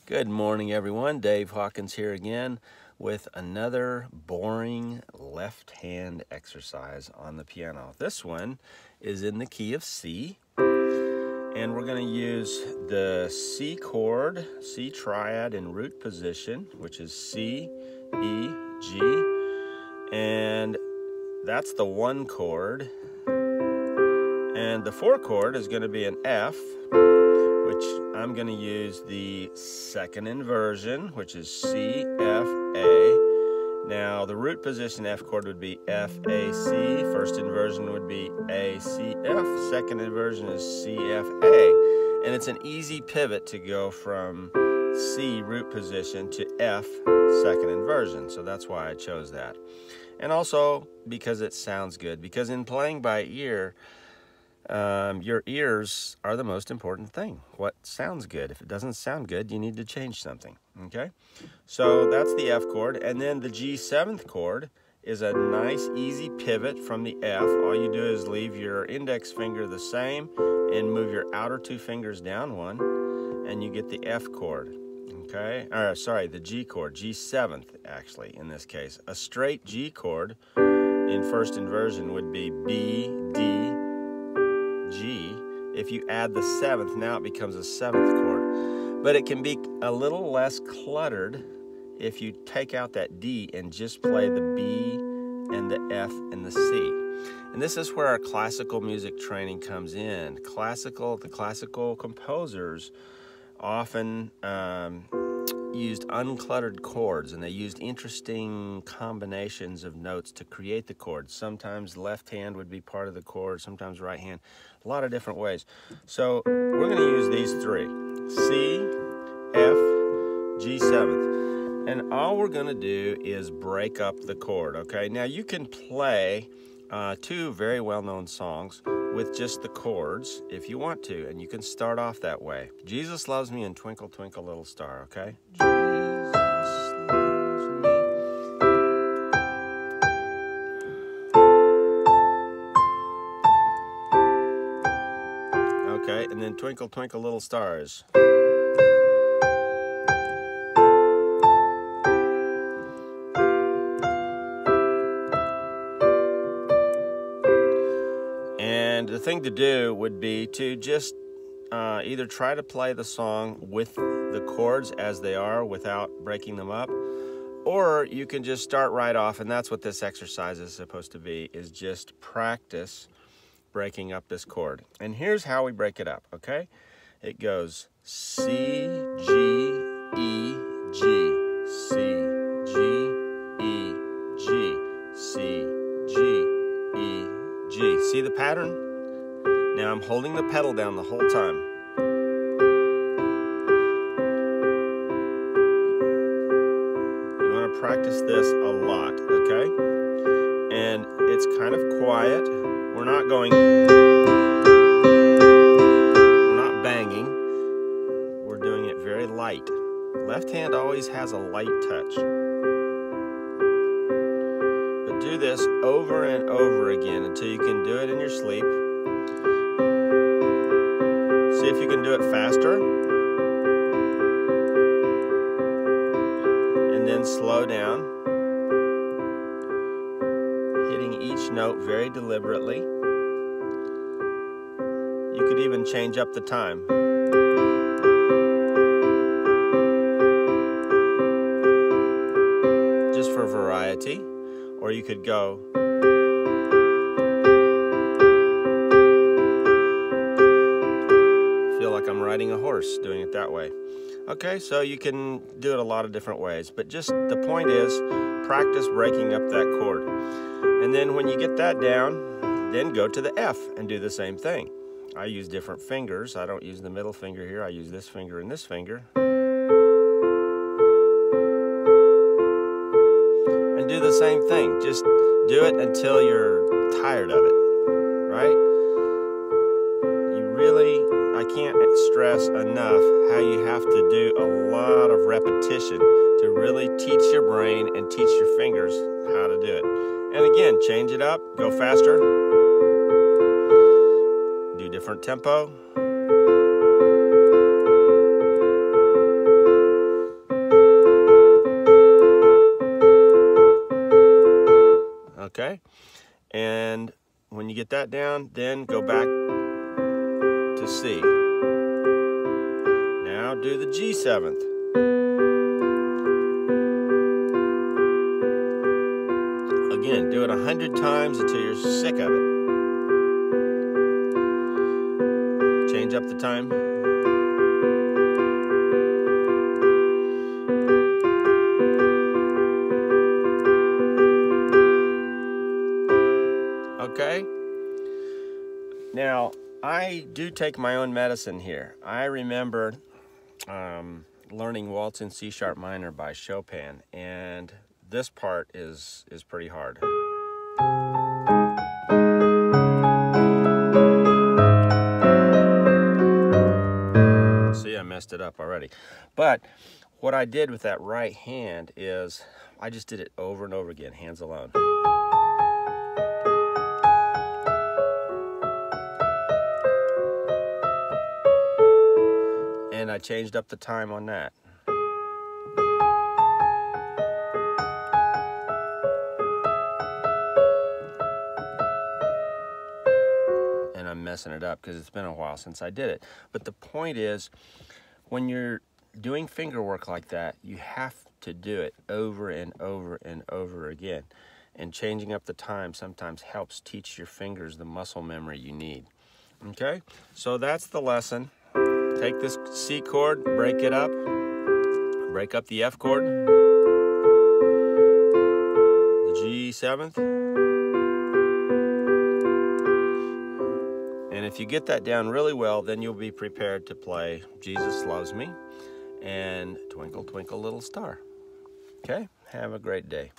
Good morning, everyone. Dave Hawkins here again with another boring left hand exercise on the piano. This one is in the key of C, and we're going to use the C chord, C triad in root position, which is C, E, G, and that's the 1 chord. And the 4 chord is going to be an F, which I'm going to use the 2nd inversion, which is C, F, A. Now, the root position F chord would be F, A, C. 1st inversion would be A, C, F. 2nd inversion is C, F, A. And it's an easy pivot to go from C, root position, to F, 2nd inversion. So that's why I chose that. And also because it sounds good. Because in playing by ear, your ears are the most important thing. What sounds good? If it doesn't sound good, you need to change something, okay? So that's the F chord, and then the G 7th chord is a nice easy pivot from the F. All you do is leave your index finger the same and move your outer 2 fingers down 1, and you get the F chord, okay? Or sorry, the G chord, G 7th actually in this case. A straight G chord in 1st inversion would be B, D, G. If you add the 7th, now it becomes a 7th chord. But it can be a little less cluttered if you take out that D and just play the B and the F and the C. And this is where our classical music training comes in. The classical composers often used uncluttered chords, and they used interesting combinations of notes to create the chords. Sometimes left hand would be part of the chord, sometimes right hand, a lot of different ways. So we're going to use these 3, C, F, G 7th. And all we're going to do is break up the chord, okay? Now you can play 2 very well-known songs with just the chords if you want to, and you can start off that way. Jesus Loves Me and Twinkle Twinkle Little Star, okay? Jesus loves me. Okay, and then Twinkle Twinkle Little Stars. And the thing to do would be to just either try to play the song with the chords as they are without breaking them up, or you can just start right off, and that's what this exercise is supposed to be, is just practice breaking up this chord. And here's how we break it up, okay? It goes C, G, E, G, C, G, E, G, C, G, E, G. See the pattern? Now I'm holding the pedal down the whole time. You want to practice this a lot, okay? And it's kind of quiet. We're not banging. We're doing it very light. Left hand always has a light touch. But do this over and over again until you can do it in your sleep. See if you can do it faster. And then slow down. Hitting each note very deliberately. You could even change up the time. Just for variety. Or you could go. Feel like I'm riding a horse doing it that way. Okay, so you can do it a lot of different ways, but just the point is practice breaking up that chord. And then when you get that down, then go to the F and do the same thing. I use different fingers. I don't use the middle finger here. I use this finger and this finger. And do the same thing. Just do it until you're tired of it, right? I can't stress enough how you have to do a lot of repetition to really teach your brain and teach your fingers how to do it. And again, change it up, go faster, do different tempo. And when you get that down, then go back to C. Now do the G7th. Again, do it 100 times until you're sick of it. Change up the time. Okay? Now, I do take my own medicine here. I remember learning Waltz in C sharp minor by Chopin, and this part is pretty hard. See, I messed it up already. But what I did with that right hand is I just did it over and over again, hands alone. And I changed up the time on that. And I'm messing it up because it's been a while since I did it. But the point is, when you're doing finger work like that, you have to do it over and over and over again. And changing up the time sometimes helps teach your fingers the muscle memory you need. Okay, so that's the lesson. Take this C chord, break it up, break up the F chord, the G7th, and if you get that down really well, then you'll be prepared to play Jesus Loves Me and Twinkle, Twinkle, Little Star. Okay, have a great day.